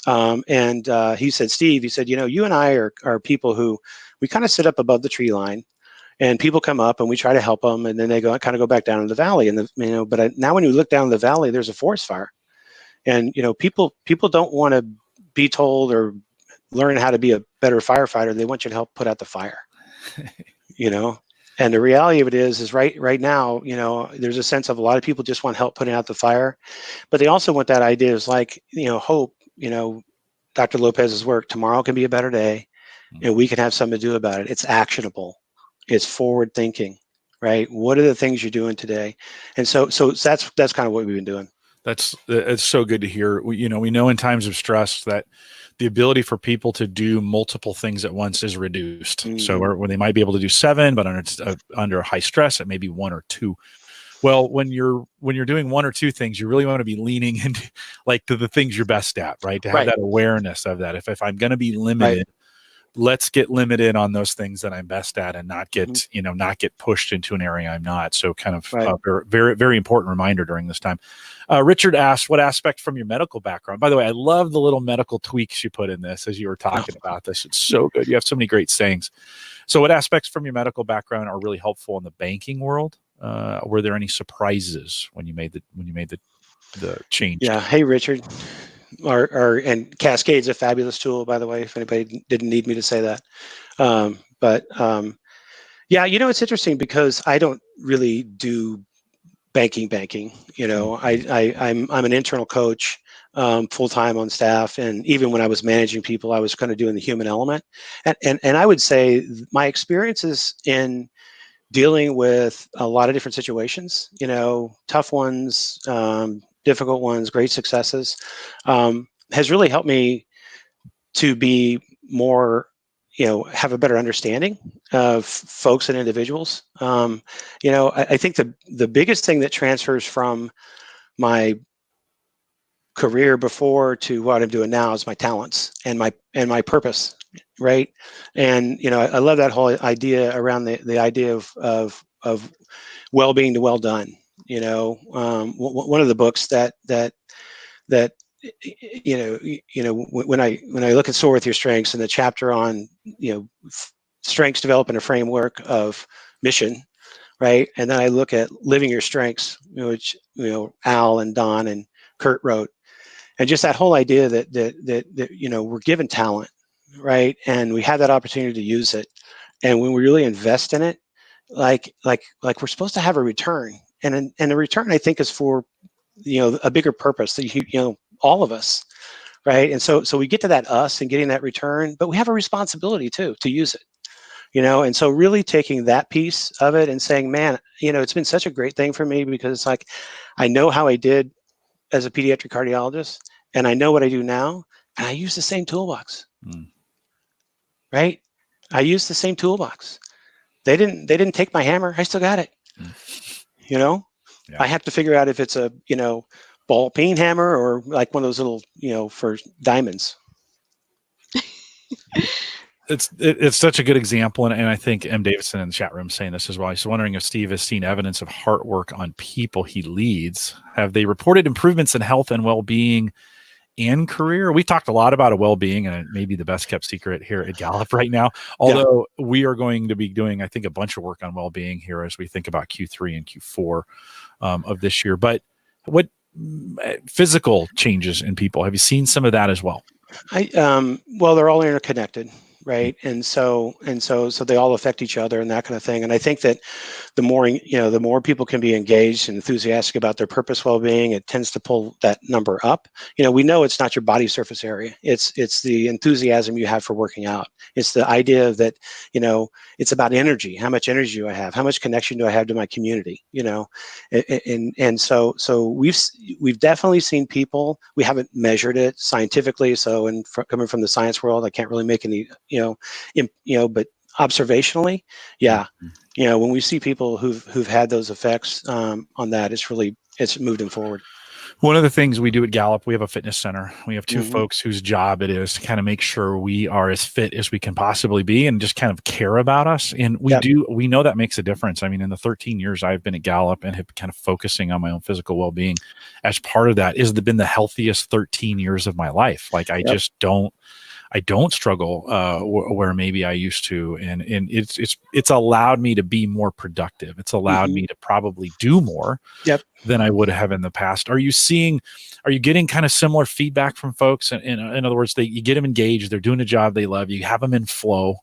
And he said, Steve, you and I are people who we kind of sit up above the tree line. And people come up and we try to help them, and then they kind of go back down in the valley. And now when you look down in the valley, there's a forest fire, and people don't want to be told or learn how to be a better firefighter. They want you to help put out the fire, And the reality of it is right now, there's a sense of a lot of people just want help putting out the fire, but they also want that idea is like, hope Dr. Lopez's work, tomorrow can be a better day, and we can have something to do about it. It's actionable. It's forward thinking, right? What are the things you're doing today? And so that's kind of what we've been doing. It's so good to hear. We know in times of stress that the ability for people to do multiple things at once is reduced. Mm-hmm. So when they might be able to do 7, but under high stress, it may be 1 or 2. Well, when you're doing 1 or 2 things, you really want to be leaning into to the things you're best at, right? To have that awareness of that. If I'm going to be limited, let's get limited on those things that I'm best at, and not get not get pushed into an area I'm not. So kind of very, very important reminder during this time. Richard asked, what aspect from your medical background? By the way, I love the little medical tweaks you put in this as you were talking about this. It's so good. You have so many great sayings. So what aspects from your medical background are really helpful in the banking world? Were there any surprises when you made the change? Yeah. Hey, Richard. And Cascade's a fabulous tool, by the way, if anybody didn't need me to say that. It's interesting because I don't really do banking. I'm an internal coach, full-time on staff. And even when I was managing people, I was kind of doing the human element. And I would say my experiences in dealing with a lot of different situations, tough ones, difficult ones, great successes, has really helped me to be more, have a better understanding of folks and individuals. I think the biggest thing that transfers from my career before to what I'm doing now is my talents and my purpose, right? And I love that whole idea around the idea of well-being to well done. One of the books that when I look at Soar with Your Strengths and the chapter on strengths developing a framework of mission, right? And then I look at Living Your Strengths, which Al and Don and Kurt wrote, and just that whole idea that we're given talent, right? And we have that opportunity to use it, and when we really invest in it, like we're supposed to have a return, and the return, I think, is for a bigger purpose that all of us, right? And so we get to that us and getting that return, but we have a responsibility too to use it, and so really taking that piece of it and saying, man, it's been such a great thing for me, because it's like I know how I did as a pediatric cardiologist, and I know what I do now, and I use the same toolbox, right? I use the same toolbox. They didn't take my hammer. I still got it. Yeah. I have to figure out if it's a ball peen hammer or like one of those little for diamonds. It's such a good example, and I think M. Davidson in the chat room saying this as well. He's wondering if Steve has seen evidence of Heartwork on people he leads. Have they reported improvements in health and well-being and career? We talked a lot about a well-being, and it may be the best kept secret here at Gallup right now. Although we are going to be doing, I think, a bunch of work on well-being here as we think about Q3 and Q4 of this year. But what physical changes in people? Have you seen some of that as well? Well, they're all interconnected, right? And so they all affect each other and that kind of thing. And I think that the more people can be engaged and enthusiastic about their purpose, well-being, it tends to pull that number up. We know it's not your body surface area. It's the enthusiasm you have for working out. It's the idea that, it's about energy. How much energy do I have? How much connection do I have to my community? And so we've definitely seen people. We haven't measured it scientifically. So, coming from the science world, I can't really make any, but observationally, when we see people who've had those effects on that, it's moved them forward. One of the things we do at Gallup, we have a fitness center. We have 2 folks whose job it is to kind of make sure we are as fit as we can possibly be and just kind of care about us. And we know that makes a difference. I mean, in the 13 years I've been at Gallup and have kind of focusing on my own physical well-being as part of that, has been the healthiest 13 years of my life. Like I don't struggle where maybe I used to, and it's allowed me to be more productive. It's allowed me to probably do more than I would have in the past. Are you getting kind of similar feedback from folks? In other words, you get them engaged, they're doing a job they love, you have them in flow,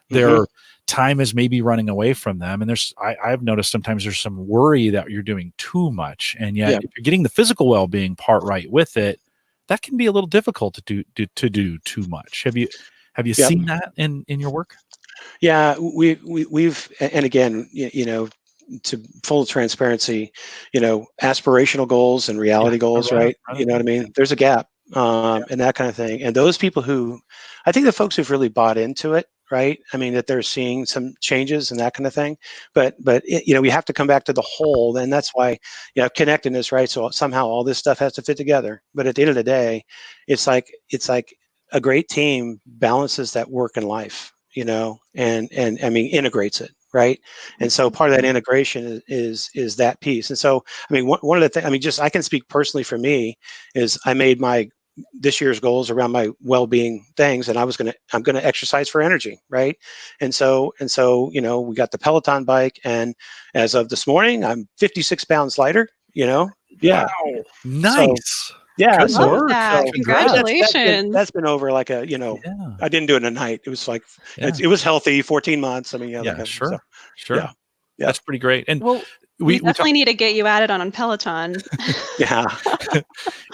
their time is maybe running away from them, and I've noticed sometimes there's some worry that you're doing too much, and yet if you're getting the physical well-being part right with it, that can be a little difficult to do too much. Have you Yep. seen that in your work? Yeah, we've, and again, to full transparency, aspirational goals and reality goals, right? You know what I mean? There's a gap, and that kind of thing. And those people I think the folks who've really bought into it, right? I mean, that they're seeing some changes and that kind of thing. But we have to come back to the whole, and that's why, connectedness, right? So somehow all this stuff has to fit together. But at the end of the day, it's like a great team balances that work and life, and I mean, integrates it, right? And so part of that integration is that piece. And so, I mean, one of the things, I mean, just, I can speak personally for me, is I made this year's goals around my well-being things, and I'm going to exercise for energy, right? And so, we got the Peloton bike, and as of this morning, I'm 56 pounds lighter, Yeah. Wow. Nice. So, yeah. Good So, work. That. so Congratulations. that's been over like I didn't do it in a night. It was like, it was healthy, 14 months. I mean, Sure. Yeah. That's pretty great. And Well, we definitely need to get you added on Peloton. Yeah.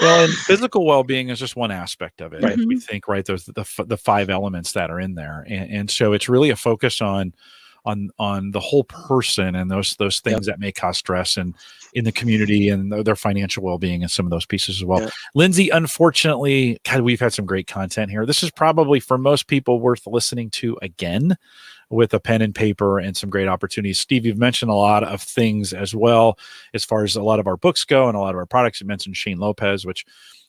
Well, and physical well-being is just one aspect of it. Right. If we think, right, there's the 5 elements that are in there, and so it's really a focus on the whole person and those things that may cause stress and in the community and their financial well-being and some of those pieces as well. Lindsay, unfortunately, God, we've had some great content here. This is probably for most people worth listening to again with a pen and paper and some great opportunities. Steve, you've mentioned a lot of things as well, as far as a lot of our books go and a lot of our products. You mentioned Shane Lopez, which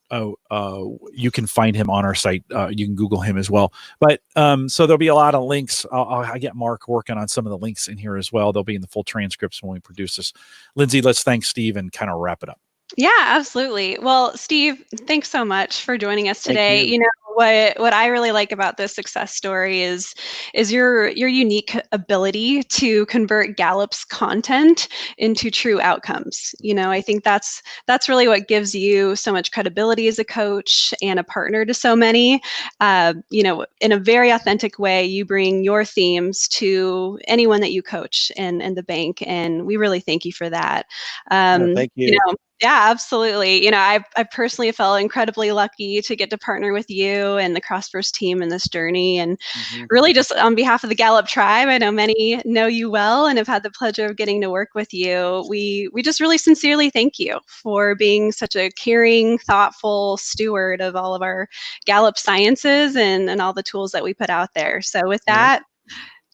you can find him on our site. You can Google him as well. But so there'll be a lot of links. I get Mark working on some of the links in here as well. They'll be in the full transcripts when we produce this. Lindsay, let's thank Steve and kind of wrap it up. Yeah, absolutely. Well, Steve, thanks so much for joining us today. Thank you. What I really like about this success story is your unique ability to convert Gallup's content into true outcomes. I think that's really what gives you so much credibility as a coach and a partner to so many. In a very authentic way, you bring your themes to anyone that you coach in the bank, and we really thank you for that. Thank you. Yeah, absolutely. I personally felt incredibly lucky to get to partner with you and the CrossFirst team in this journey. And really just on behalf of the Gallup tribe, I know many know you well and have had the pleasure of getting to work with you. We just really sincerely thank you for being such a caring, thoughtful steward of all of our Gallup sciences and all the tools that we put out there. So with that,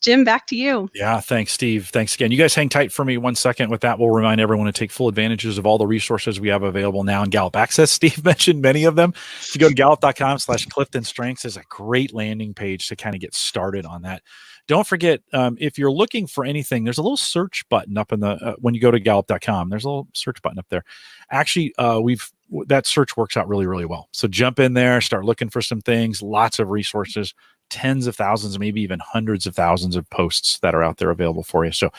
Jim, back to you. Yeah, thanks, Steve. Thanks again. You guys hang tight for me 1 second. With that, we'll remind everyone to take full advantages of all the resources we have available now in Gallup Access. Steve mentioned many of them. If you go to gallup.com/CliftonStrengths, is a great landing page to kind of get started on that. Don't forget, if you're looking for anything, there's a little search button up in the when you go to gallup.com. There's a little search button up there. Actually, that search works out really, really well. So jump in there, start looking for some things, lots of resources, tens of thousands, maybe even hundreds of thousands of posts that are out there available for you. So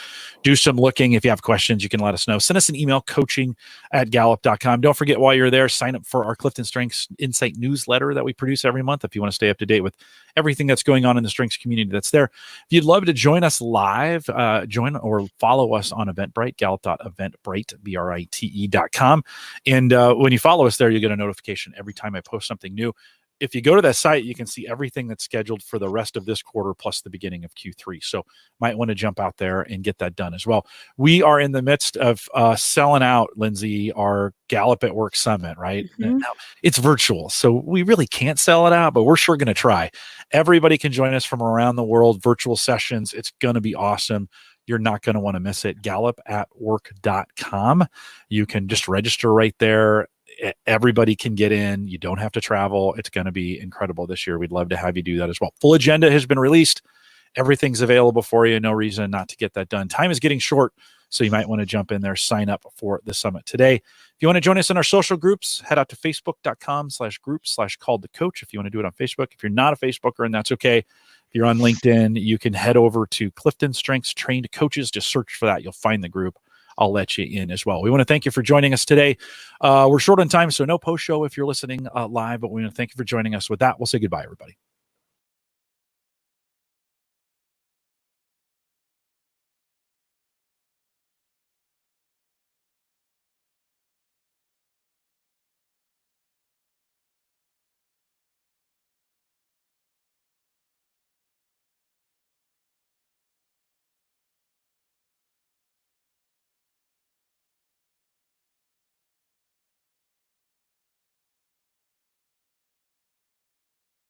do some looking. If you have questions, you can let us know. Send us an email, coaching@gallup.com. Don't forget, while you're there, sign up for our Clifton Strengths Insight newsletter that we produce every month if you want to stay up to date with everything that's going on in the strengths community that's there. If you'd love to join us live, join or follow us on Eventbrite, gallup.eventbrite, BRITE.com. And when you follow us there, you get a notification every time I post something new. If you go to that site, you can see everything that's scheduled for the rest of this quarter plus the beginning of Q3. So might want to jump out there and get that done as well. We are in the midst of selling out, Lindsay, our Gallup at Work Summit, right? Now, it's virtual, so we really can't sell it out, but we're sure going to try. Everybody can join us from around the world, virtual sessions. It's going to be awesome. You're not going to want to miss it. GallupAtWork.com. You can just register right there. Everybody can get in. You don't have to travel. It's going to be incredible this year. We'd love to have you do that as well. Full agenda has been released. Everything's available for you. No reason not to get that done. Time is getting short, so you might want to jump in there, sign up for the summit today. If you want to join us in our social groups, head out to facebook.com/groups/calledthecoach if you want to do it on Facebook. If you're not a Facebooker, and that's okay. If you're on LinkedIn, you can head over to Clifton Strengths Trained Coaches. Just search for that. You'll find the group. I'll let you in as well. We want to thank you for joining us today. We're short on time, so no post show if you're listening live, but we want to thank you for joining us. With that, we'll say goodbye, everybody.